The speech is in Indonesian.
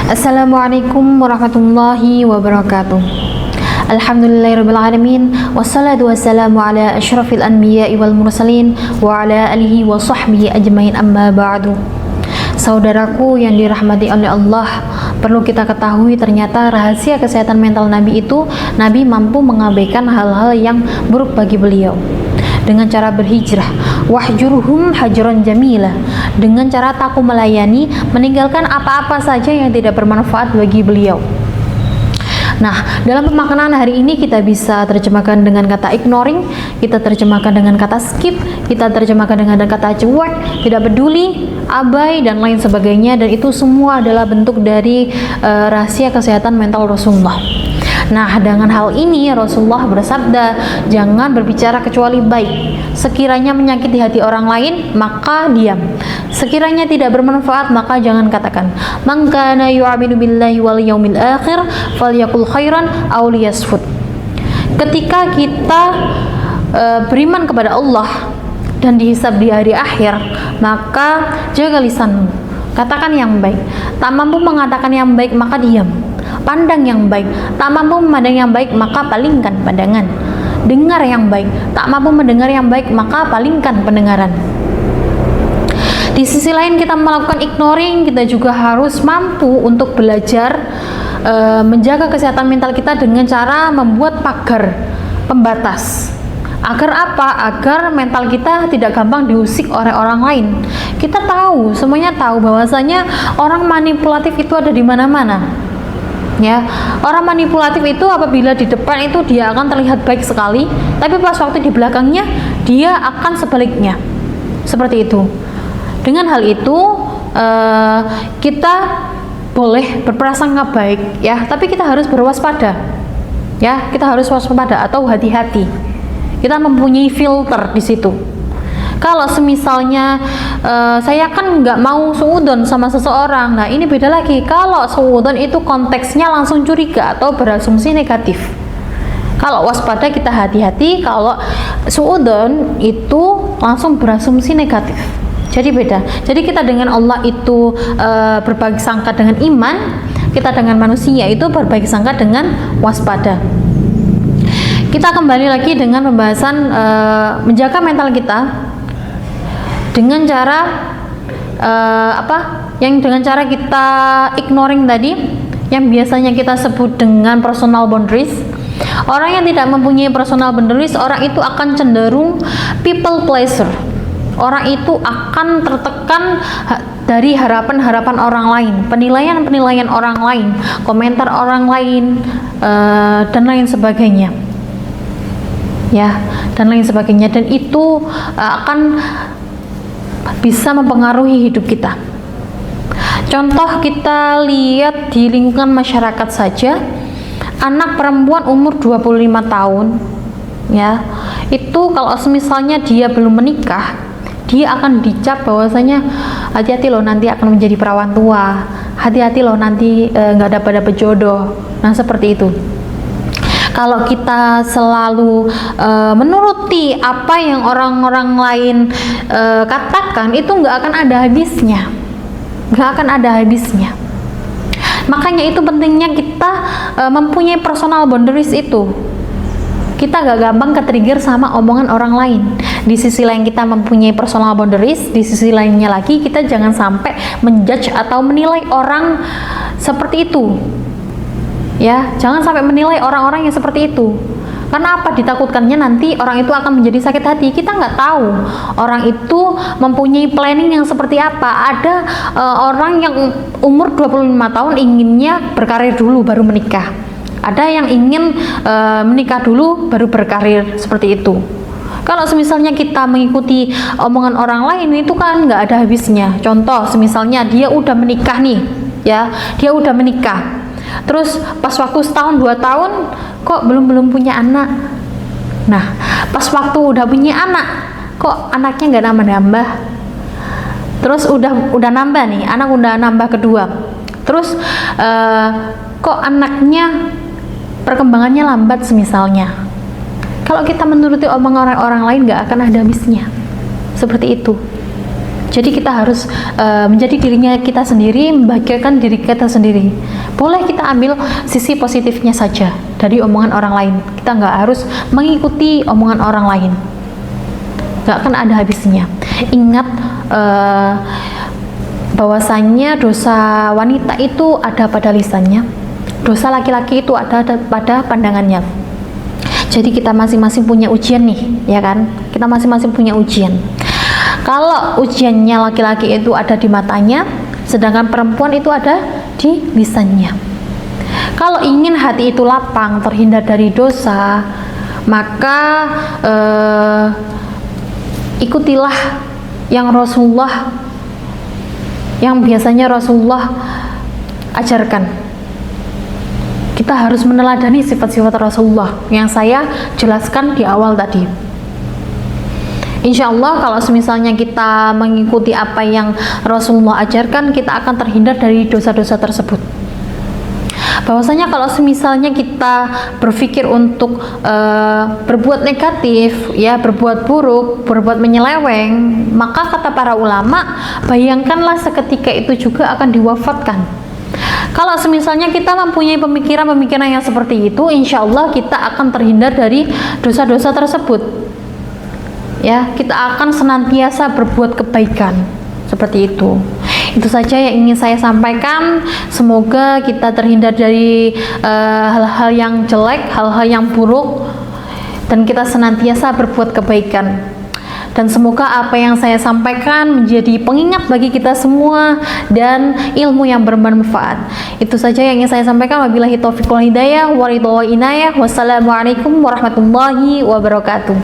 Assalamualaikum warahmatullahi wabarakatuh. Alhamdulillahirrabbilalamin. Wassalatu wassalamu ala ashrafil anbiya'i wal mursalin wa ala alihi wa sahbihi ajmain, amma ba'du. Saudaraku yang dirahmati oleh Allah, perlu kita ketahui ternyata rahasia kesehatan mental Nabi itu, Nabi mampu mengabaikan hal-hal yang buruk bagi beliau dengan cara berhijrah, wahjurhum hajran jamila, dengan cara taku melayani, meninggalkan apa-apa saja yang tidak bermanfaat bagi beliau. Nah, dalam pemaknaan hari ini kita bisa terjemahkan dengan kata ignoring, kita terjemahkan dengan kata skip, kita terjemahkan dengan kata cuek, tidak peduli, abai, dan lain sebagainya, dan itu semua adalah bentuk dari rahasia kesehatan mental Rasulullah. Nah, dengan hal ini Rasulullah bersabda, jangan berbicara kecuali baik. Sekiranya menyakiti hati orang lain, maka diam. Sekiranya tidak bermanfaat, maka jangan katakan. Man kana yu'minu billahi wal yaumil akhir falyaqul khairan aw liyasfut. Ketika kita beriman kepada Allah dan dihisab di hari akhir, maka jaga lisanmu, katakan yang baik. Tak mampu mengatakan yang baik, maka diam. Pandang yang baik, tak mampu memandang yang baik, maka palingkan pandangan. Dengar yang baik, tak mampu mendengar yang baik, maka palingkan pendengaran. Di sisi lain, kita melakukan ignoring, kita juga harus mampu untuk belajar menjaga kesehatan mental kita dengan cara membuat pagar pembatas. Agar apa? Agar mental kita tidak gampang diusik oleh orang lain. Kita tahu, semuanya tahu bahwasanya orang manipulatif itu ada di mana-mana. Ya, orang manipulatif itu apabila di depan itu dia akan terlihat baik sekali, tapi pas waktu di belakangnya dia akan sebaliknya. Seperti itu. Dengan hal itu kita boleh berprasangka baik, ya, tapi kita harus berwaspada. Ya, kita harus waspada atau hati-hati. Kita mempunyai filter di situ. Kalau semisalnya saya kan nggak mau suudon sama seseorang, nah ini beda lagi. Kalau suudon itu konteksnya langsung curiga atau berasumsi negatif. Kalau waspada kita hati-hati, kalau suudon itu langsung berasumsi negatif. Jadi beda. Jadi kita dengan Allah itu berbaik sangka dengan iman, kita dengan manusia itu berbaik sangka dengan waspada. Kita kembali lagi dengan pembahasan menjaga mental kita dengan cara dengan cara kita ignoring tadi, yang biasanya kita sebut dengan personal boundaries. Orang yang tidak mempunyai personal boundaries, orang itu akan cenderung people pleaser. Orang itu akan tertekan dari harapan-harapan orang lain, penilaian-penilaian orang lain, komentar orang lain, dan lain sebagainya. Ya, dan lain sebagainya, dan itu akan bisa mempengaruhi hidup kita. Contoh kita lihat di lingkungan masyarakat saja, anak perempuan umur 25 tahun, ya, itu kalau misalnya dia belum menikah, dia akan dicap bahwasanya hati-hati loh nanti akan menjadi perawan tua, hati-hati loh nanti nggak dapat jodoh. Nah, seperti itu. Kalau kita selalu menuruti apa yang orang-orang lain katakan, itu nggak akan ada habisnya, Makanya itu pentingnya kita mempunyai personal boundaries itu. Kita gak gampang ke-trigger sama omongan orang lain. Di sisi lain kita mempunyai personal boundaries, di sisi lainnya lagi kita jangan sampai menjudge atau menilai orang seperti itu. Ya, jangan sampai menilai orang-orang yang seperti itu. Karena apa? Ditakutkannya nanti orang itu akan menjadi sakit hati. Kita nggak tahu orang itu mempunyai planning yang seperti apa. Ada orang yang umur 25 tahun inginnya berkarir dulu baru menikah. Ada yang ingin menikah dulu baru berkarir, seperti itu. Kalau semisalnya kita mengikuti omongan orang lain, itu kan nggak ada habisnya. Contoh, semisalnya dia udah menikah nih, ya, dia udah menikah. Terus pas waktu setahun 2 tahun kok belum punya anak. Nah, pas waktu udah punya anak kok anaknya nggak nambah-nambah. Terus udah nambah nih, anak udah nambah kedua. Terus kok anaknya perkembangannya lambat semisalnya. Kalau kita menuruti omongan orang lain nggak akan ada habisnya. Seperti itu. Jadi kita harus menjadi dirinya kita sendiri, membahagiakan diri kita sendiri. Boleh kita ambil sisi positifnya saja dari omongan orang lain. Kita nggak harus mengikuti omongan orang lain. Nggak akan ada habisnya. Ingat bahwasannya dosa wanita itu ada pada lisannya, dosa laki-laki itu ada pada pandangannya. Jadi kita masing-masing punya ujian nih, ya kan? Kita masing-masing punya ujian. Kalau ujiannya laki-laki itu ada di matanya, sedangkan perempuan itu ada di lisannya. Kalau ingin hati itu lapang, terhindar dari dosa, maka ikutilah yang Rasulullah, yang biasanya Rasulullah ajarkan. Kita harus meneladani sifat-sifat Rasulullah yang saya jelaskan di awal tadi. Insya Allah kalau misalnya kita mengikuti apa yang Rasulullah ajarkan, kita akan terhindar dari dosa-dosa tersebut. Bahwasanya kalau misalnya kita berpikir untuk berbuat negatif, ya, berbuat buruk, berbuat menyeleweng, maka kata para ulama, bayangkanlah seketika itu juga akan diwafatkan. Kalau misalnya kita mempunyai pemikiran-pemikiran yang seperti itu, insya Allah kita akan terhindar dari dosa-dosa tersebut. Ya, kita akan senantiasa berbuat kebaikan seperti itu. Itu saja yang ingin saya sampaikan. Semoga kita terhindar dari hal-hal yang jelek, hal-hal yang buruk, dan kita senantiasa berbuat kebaikan. Dan semoga apa yang saya sampaikan menjadi pengingat bagi kita semua dan ilmu yang bermanfaat. Itu saja yang ingin saya sampaikan. Wabillahi taufiq wal hidayah, waridho wa inayah. Wassalamualaikum warahmatullahi wabarakatuh.